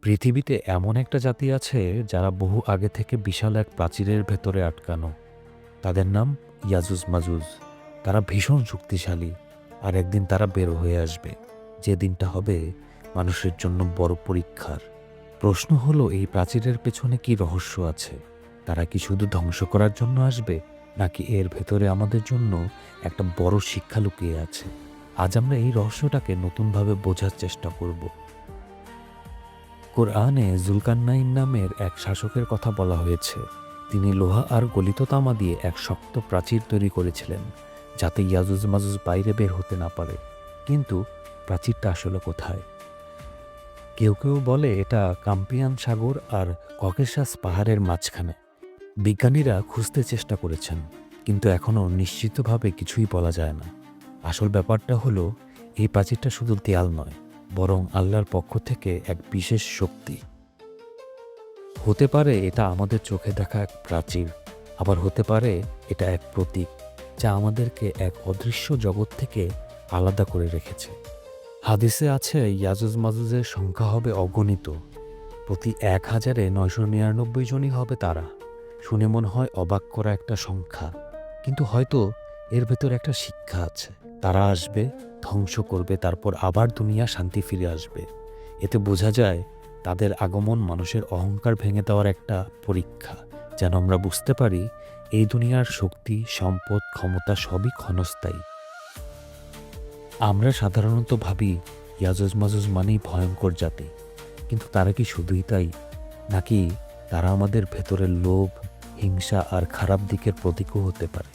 পৃথিবীতে এমন একটা জাতি আছে যারা বহু আগে থেকে বিশাল এক প্রাচীরের ভেতরে আটকানো। তাদের নাম ইয়াজুজ মাজুজ। তারা ভীষণ শক্তিশালী, আর একদিন তারা বের হয়ে আসবে, যে দিনটা হবে মানুষের জন্য বড় পরীক্ষার। প্রশ্ন হলো, এই প্রাচীরের পেছনে কি রহস্য আছে? তারা কি শুধু ধ্বংস করার জন্য আসবে, নাকি এর ভেতরে আমাদের জন্য একটা বড় শিক্ষা লুকিয়ে আছে? আজ আমরা এই রহস্যটাকে নতুনভাবে বোঝার চেষ্টা করব। কোরআনে জুলকারনাইন নামের এক শাসকের কথা বলা হয়েছে। তিনি লোহা আর গলিত তামা দিয়ে এক শক্ত প্রাচীর তৈরি করেছিলেন, যাতে ইয়াজুজ মাজুজ বাইরে বের হতে না পারে। কিন্তু প্রাচীরটা আসলে কোথায়? কেউ কেউ বলে এটা কাম্পিয়ান সাগর আর ককেশাস পাহাড়ের মাঝখানে। বিজ্ঞানীরা খুঁজতে চেষ্টা করেছেন, কিন্তু এখনও নিশ্চিতভাবে কিছুই বলা যায় না। আসল ব্যাপারটা হলো, এই প্রাচীরটা শুধু দেয়াল নয়, বরং আল্লাহর পক্ষ থেকে এক বিশেষ শক্তি। হতে পারে এটা আমাদের চোখে দেখা এক প্রাচীর, আবার হতে পারে এটা এক প্রতীক, যা আমাদেরকে এক অদৃশ্য জগৎ থেকে আলাদা করে রেখেছে। হাদিসে আছে ইয়াজুজ মাজুজের সংখ্যা হবে অগণিত। প্রতি ১,৯৯৯ জনই হবে তারা। শুনে মনে হয় অবাক করা একটা সংখ্যা, কিন্তু হয়তো এর ভেতর একটা শিক্ষা আছে। তারা আসবে, ধ্বংস করবে, তারপর আবার দুনিয়া শান্তি ফিরে আসবে। এতে বোঝা যায় তাদের আগমন মানুষের অহংকার ভেঙে দেওয়ার একটা পরীক্ষা, যেন আমরা বুঝতে পারি এই দুনিয়ার শক্তি, সম্পদ, ক্ষমতা সবই ক্ষণস্থায়ী। আমরা সাধারণত ভাবি ইয়াজুজ মাজুজ মানেই ভয়ঙ্কর জাতি, কিন্তু তারা কি শুধুই তাই, নাকি তারা আমাদের ভেতরের লোভ, হিংসা আর খারাপ দিকের প্রতীকও হতে পারে?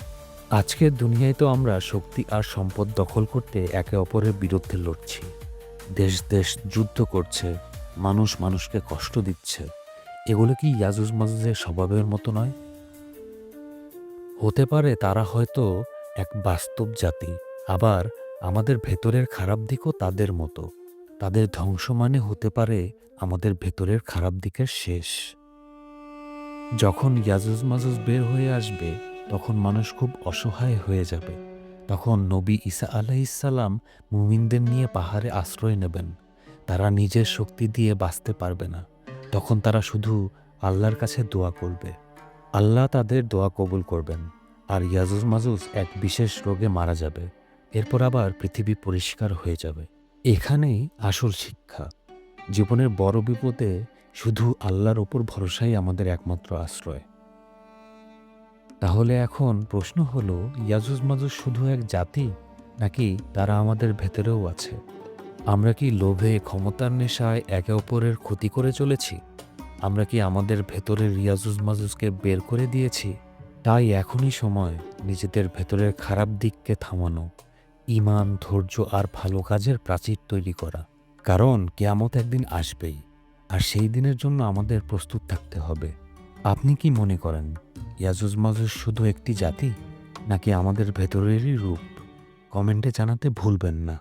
আজকের দুনিয়ায় তো আমরা শক্তি আর সম্পদ দখল করতে একে অপরের বিরুদ্ধে লড়ছি। দেশ দেশ যুদ্ধ করছে, মানুষ মানুষকে কষ্ট দিচ্ছে। এগুলো কি ইয়াজুজ মাজুজের স্বভাবের মতো নয়? হতে পারে তারা হয়তো এক বাস্তব জাতি, আবার আমাদের ভেতরের খারাপ দিকও তাদের মতো। তাদের ধ্বংস মানে হতে পারে আমাদের ভেতরের খারাপ দিকের শেষ। যখন ইয়াজুজ মাজুজ বের হয়ে আসবে, তখন মানুষ খুব অসহায় হয়ে যাবে। তখন নবী ঈসা আলাইহিসসালাম মুমিনদের নিয়ে পাহাড়ে আশ্রয় নেবেন। তারা নিজের শক্তি দিয়ে বাঁচতে পারবে না। তখন তারা শুধু আল্লাহর কাছে দোয়া করবে। আল্লাহ তাদের দোয়া কবুল করবেন, আর ইয়াজুজ মাজুজ এক বিশেষ রোগে মারা যাবে। এরপর আবার পৃথিবী পরিষ্কার হয়ে যাবে। এখানেই আসল শিক্ষা। জীবনের বড় বিপদে শুধু আল্লাহর ওপর ভরসাই আমাদের একমাত্র আশ্রয়। তাহলে এখন প্রশ্ন হলো, ইয়াজুজ মাজুজ শুধু এক জাতি, নাকি তারা আমাদের ভেতরেও আছে? আমরা কি লোভে, ক্ষমতার নেশায় একে অপরের ক্ষতি করে চলেছি? আমরা কি আমাদের ভেতরের ইয়াজুজ মাজুজকে বের করে দিয়েছি? তাই এখনই সময় নিজেদের ভেতরের খারাপ দিককে থামানো, ঈমান, ধৈর্য আর ভালো কাজের প্রাচীর তৈরি করা। কারণ কিয়ামত একদিন আসবেই, আর সেই দিনের জন্য আমাদের প্রস্তুত থাকতে হবে। আপনি কি মনে করেন, ইয়াজুজ মাজুজ শুধু একটি জাতি, নাকি আমাদের ভেতরেরই রূপ? কমেন্টে জানাতে ভুলবেন না।